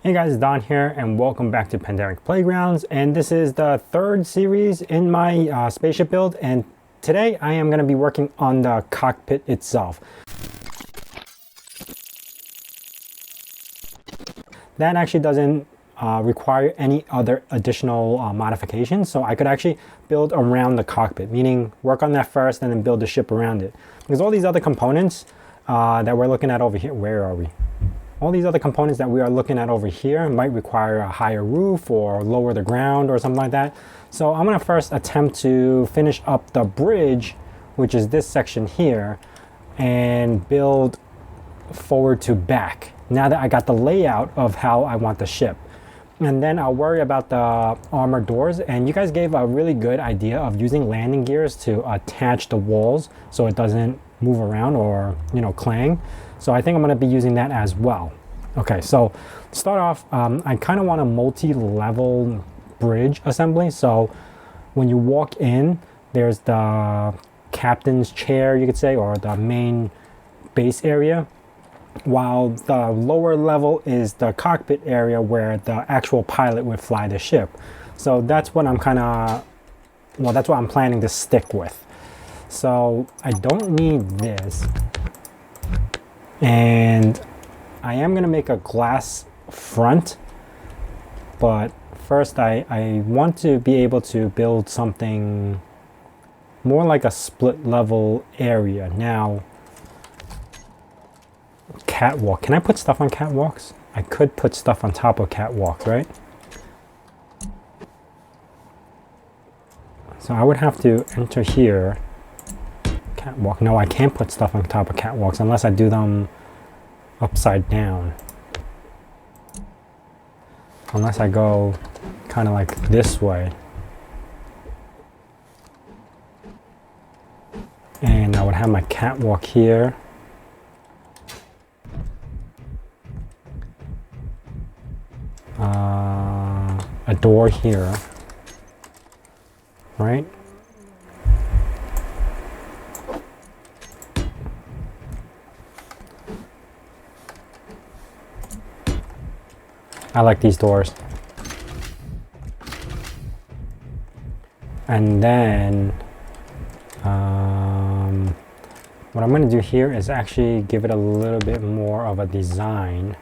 Hey guys, Don here and welcome back to Pandemic Playgrounds, and this is the third series in my spaceship build, and today I am going to be working on the cockpit itself. That actually doesn't require any other additional modifications, so I could actually build around the cockpit, meaning work on that first and then build the ship around it. Because all these other components that we're looking at over here, where are we? All these other components that we are looking at over here might require a higher roof or lower the ground or something like that. So I'm going to first attempt to finish up the bridge, which is this section here, and build forward to back now that I got the layout of how I want the ship. And then I'll worry about the armored doors, and you guys gave a really good idea of using landing gears to attach the walls so it doesn't move around or, you know, clang. So I think I'm going to be using that as well. Okay, so to start off, I kind of want a multi-level bridge assembly. So when you walk in, there's the captain's chair, you could say, or the main base area, while the lower level is the cockpit area where the actual pilot would fly the ship. So that's what I'm that's what I'm planning to stick with. So I don't need this. And I am going to make a glass front, but first I want to be able to build something more like a split level area. Now, catwalk. Can I put stuff on catwalks? I could put stuff on top of catwalks, right? So I would have to enter here. Catwalk. No, I can't put stuff on top of catwalks unless I do them upside down. Unless I go kind of like this way. And I would have my catwalk here. A door here. Right? I like these doors. And then what I'm going to do here is actually give it a little bit more of a design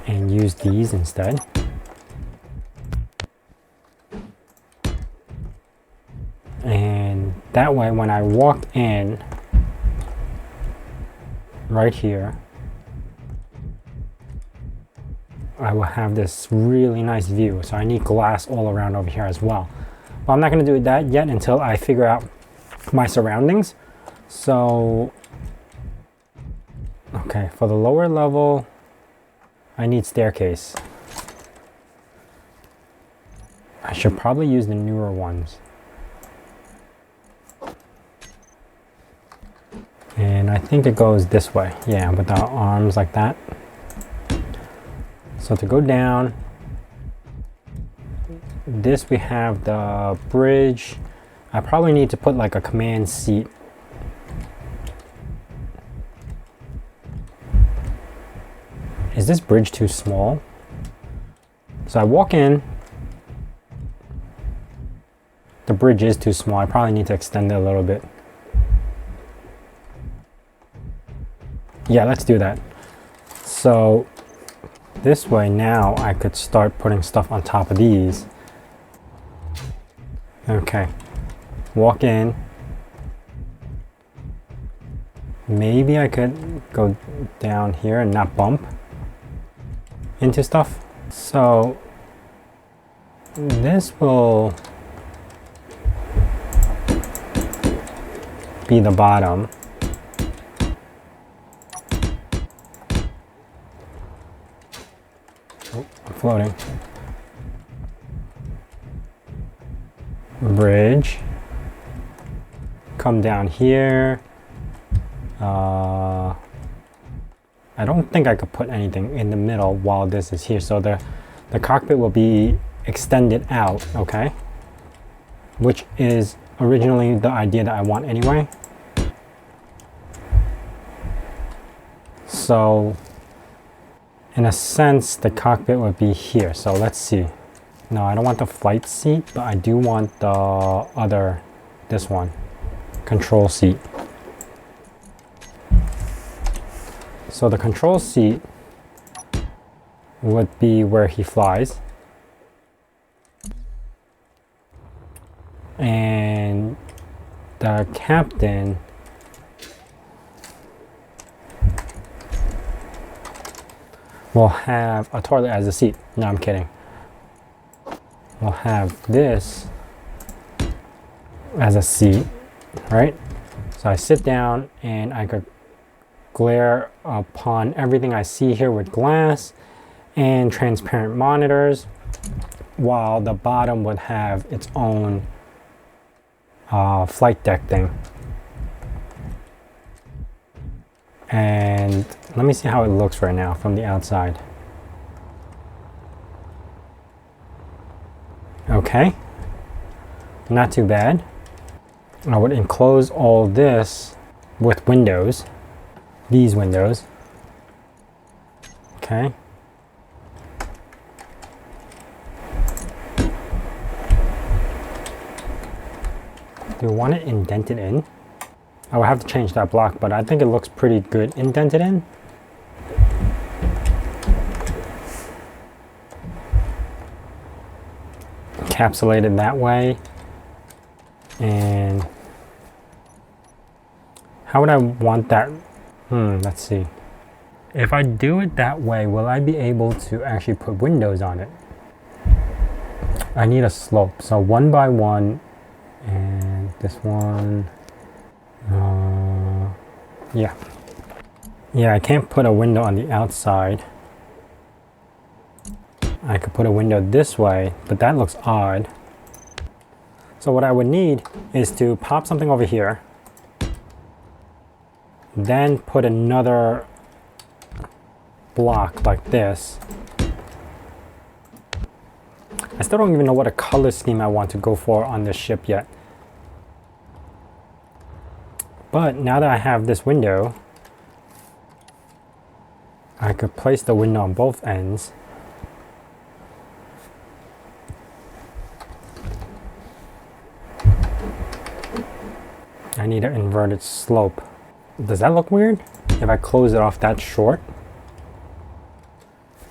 and use these instead. And that way when I walk in right here, I will have this really nice view. So I need glass all around over here as well. But I'm not going to do that yet until I figure out my surroundings. So, okay, for the lower level, I need staircase. I should probably use the newer ones. And I think it goes this way. Yeah, with the arms like that. So to go down, this we have the bridge. I probably need to put like a command seat. Is this bridge too small? So I walk in. The bridge is too small. I probably need to extend it a little bit. Yeah, let's do that. So this way now I could start putting stuff on top of these. Okay, walk in. Maybe I could go down here and not bump into stuff. So this will be the bottom. Floating. Bridge. Come down here. I don't think I could put anything in the middle while this is here. So the cockpit will be extended out, okay? Which is originally the idea that I want anyway. So in a sense, the cockpit would be here. So let's see. No, I don't want the flight seat, but I do want the other, this one, control seat. So the control seat would be where he flies. And the captain will have a toilet as a seat. No, I'm kidding. We'll have this as a seat, right? So I sit down and I could glare upon everything I see here with glass and transparent monitors, while the bottom would have its own flight deck thing. And let me see how it looks right now from the outside. Okay, not too bad. I would enclose all this with windows, these windows. Okay. Do we want it indented in? I would have to change that block, but I think it looks pretty good indented in. Encapsulated that way. And how would I want that? Let's see. If I do it that way, will I be able to actually put windows on it? I need a slope. So 1 by 1 and this one. Yeah, I can't put a window on the outside. I could put a window this way, but that looks odd. So what I would need is to pop something over here, then put another block like this. I still don't even know what a color scheme I want to go for on this ship yet. But now that I have this window, I could place the window on both ends. I need an inverted slope. Does that look weird if I close it off that short?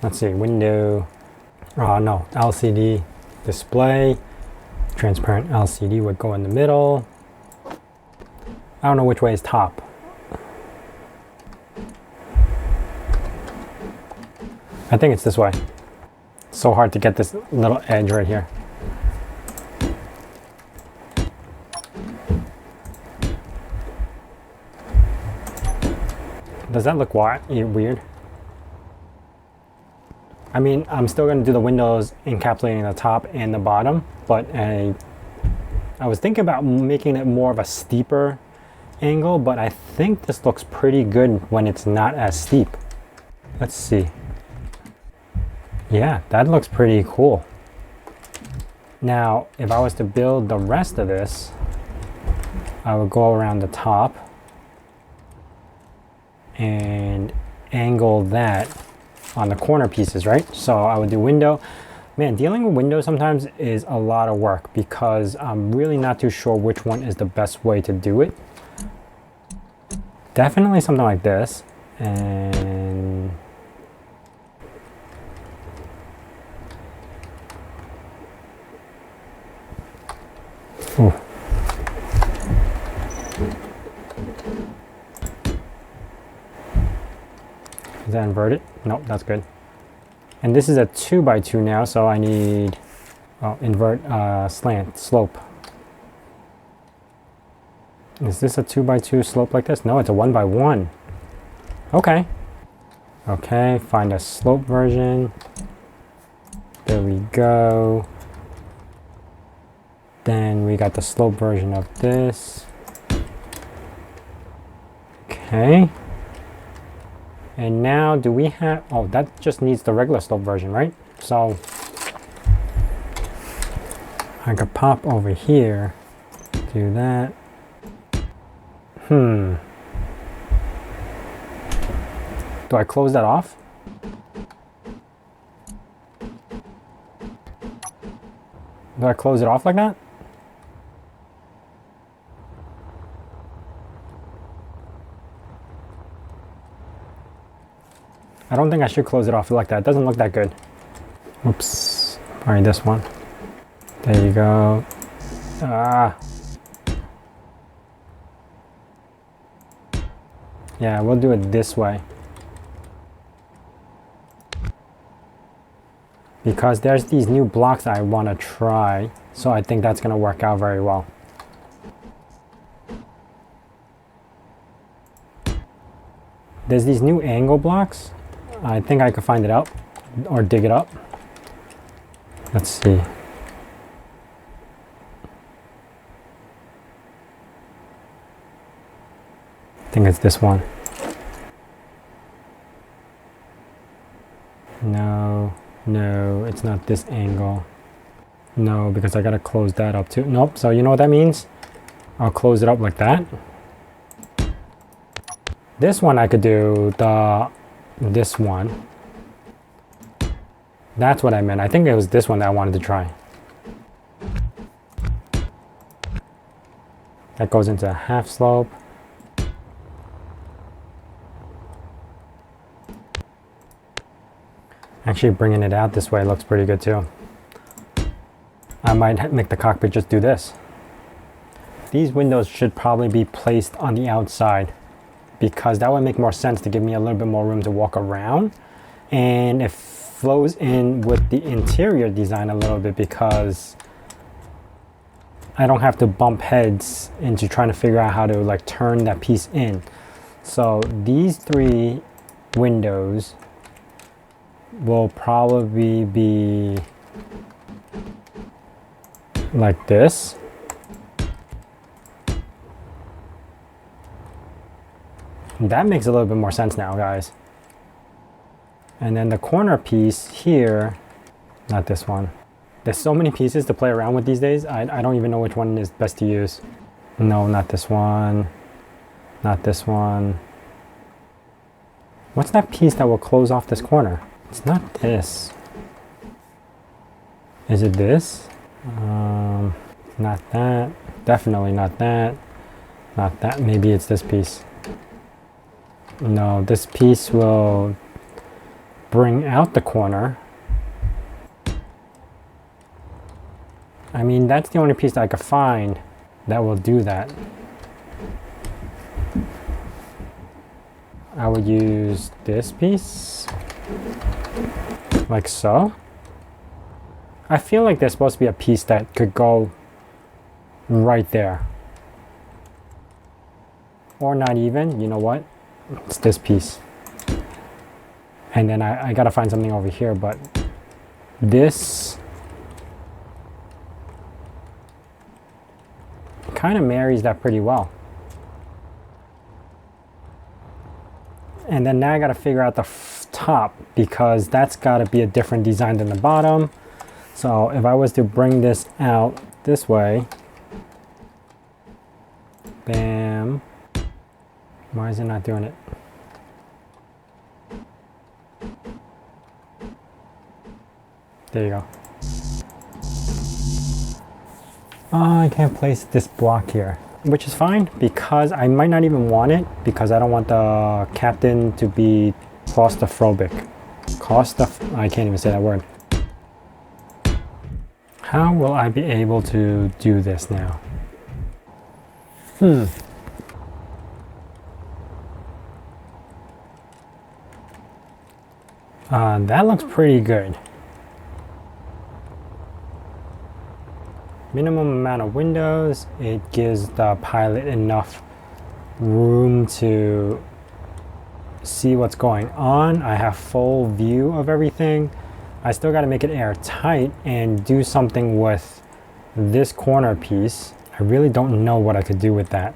Let's see, window, no, LCD display, transparent LCD would go in the middle. I don't know which way is top. I think it's this way. It's so hard to get this little edge right here. Does that look weird? I mean, I'm still going to do the windows encapsulating the top and the bottom, but I was thinking about making it more of a steeper angle, but I think this looks pretty good when it's not as steep. Let's see. Yeah, that looks pretty cool. Now, if I was to build the rest of this, I would go around the top and angle that on the corner pieces, right? So I would do window. Man, dealing with windows sometimes is a lot of work because I'm really not too sure which one is the best way to do it. Definitely something like this. And ooh. Is that inverted? Nope, that's good. And this is a 2 by 2 now, so I need invert slant slope. Is this a 2 by 2 slope like this? No, it's a 1 by 1. Okay. Okay, find a slope version. There we go. Then we got the slope version of this. Okay. And now do we have, oh, that just needs the regular slope version, right? So I could pop over here, do that. Do I close that off? Do I close it off like that? I don't think I should close it off like that. It doesn't look that good. Oops. All right, this one. There you go. Ah. Yeah, we'll do it this way. Because there's these new blocks I want to try. So I think that's going to work out very well. There's these new angle blocks. I think I could find it out or dig it up. Let's see. I think it's this one. No, it's not this angle. No, because I gotta close that up too. Nope, so you know what that means? I'll close it up like that. This one I could do this one. That's what I meant. I think it was this one that I wanted to try. That goes into a half slope. Actually, bringing it out this way looks pretty good too. I might make the cockpit just do this. These windows should probably be placed on the outside because that would make more sense to give me a little bit more room to walk around. And it flows in with the interior design a little bit because I don't have to bump heads into trying to figure out how to like turn that piece in. So these three windows will probably be like this. That makes a little bit more sense now, guys. And then the corner piece here, not this one. There's so many pieces to play around with these days. I don't even know which one is best to use. No, not this one. Not this one. What's that piece that will close off this corner? It's not this. Is it this? Not that. Definitely not that. Not that. Maybe it's this piece. No, this piece will bring out the corner. I mean, that's the only piece that I could find that will do that. I would use this piece. Like so. I feel like there's supposed to be a piece that could go right there. Or not even, you know what? It's this piece. And then I gotta find something over here, but this kind of marries that pretty well. And then now I gotta figure out the top because that's gotta be a different design than the bottom. So if I was to bring this out this way, bam. Why is it not doing it? There you go. Oh, I can't place this block here, which is fine because I might not even want it because I don't want the captain to be claustrophobic. I can't even say that word. How will I be able to do this now? That looks pretty good. Minimum amount of windows. It gives the pilot enough room to see what's going on. I have full view of everything. I still got to make it airtight and do something with this corner piece. I really don't know what I could do with that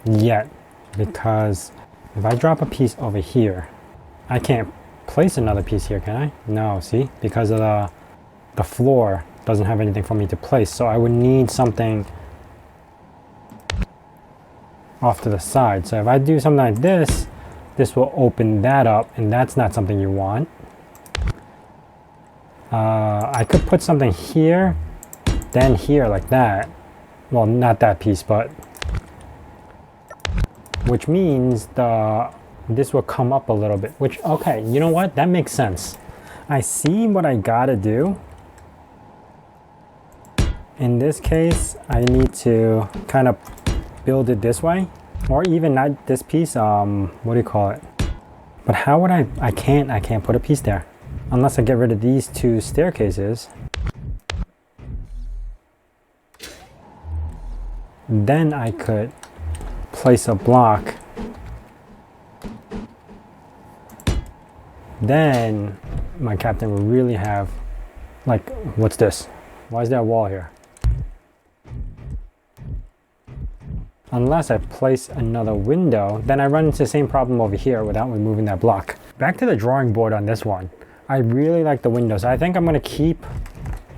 yet because if I drop a piece over here, I can't place another piece here, can I? No, see? Because of the floor doesn't have anything for me to place. So I would need something off to the side. So if I do something like this, this will open that up and that's not something you want. I could put something here then here like that. Well, not that piece, but which means this will come up a little bit, which, okay, you know what? That makes sense. I see what I gotta do. In this case, I need to kind of build it this way, or even not this piece, what do you call it? But how would I can't put a piece there unless I get rid of these two staircases. Then I could place a block. Then my captain will really have, like, what's this? Why is there a wall here? Unless I place another window, then I run into the same problem over here without removing that block. Back to the drawing board on this one. I really like the windows. I think I'm gonna keep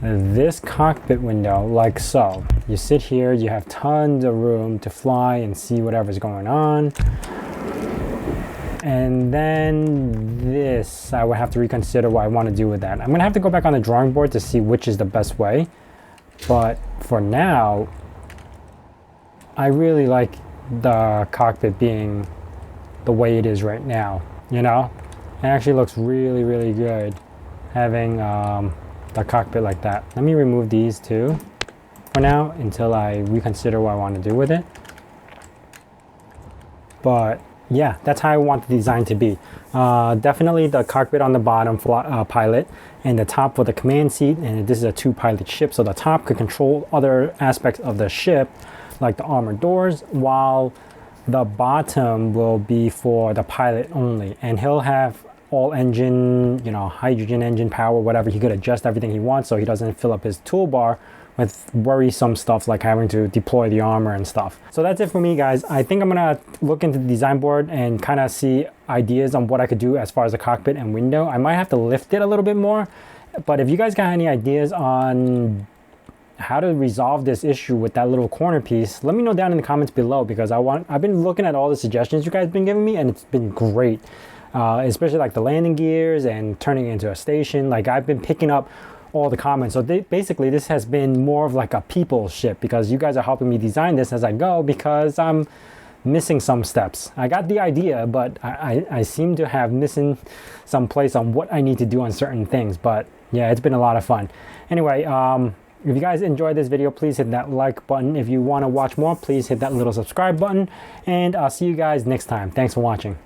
this cockpit window like so. You sit here, you have tons of room to fly and see whatever's going on. And then this, I would have to reconsider what I want to do with that. I'm gonna have to go back on the drawing board to see which is the best way. But for now, I really like the cockpit being the way it is right now, you know? It actually looks really, really good having the cockpit like that. Let me remove these two for now until I reconsider what I want to do with it. But yeah, that's how I want the design to be. Definitely the cockpit on the bottom, pilot, and the top for the command seat. And this is a 2-pilot ship, so the top could control other aspects of the ship, like the armored doors, while the bottom will be for the pilot only. And he'll have all engine, you know, hydrogen engine power, whatever. He could adjust everything he wants so he doesn't fill up his toolbar with worrisome stuff like having to deploy the armor and stuff. So that's it for me, guys. I think I'm gonna look into the design board and kind of see ideas on what I could do as far as the cockpit and window. I might have to lift it a little bit more, but if you guys got any ideas on how to resolve this issue with that little corner piece, let me know down in the comments below, because I've been looking at all the suggestions you guys been giving me, and it's been great. Especially like the landing gears and turning it into a station. Like, I've been picking up all the comments. So basically this has been more of like a people ship, because you guys are helping me design this as I go, because I'm missing some steps. I got the idea, but I seem to have missing some place on what I need to do on certain things. But yeah, it's been a lot of fun. Anyway, if you guys enjoyed this video, please hit that like button. If you want to watch more, please hit that little subscribe button, and I'll see you guys next time. Thanks for watching.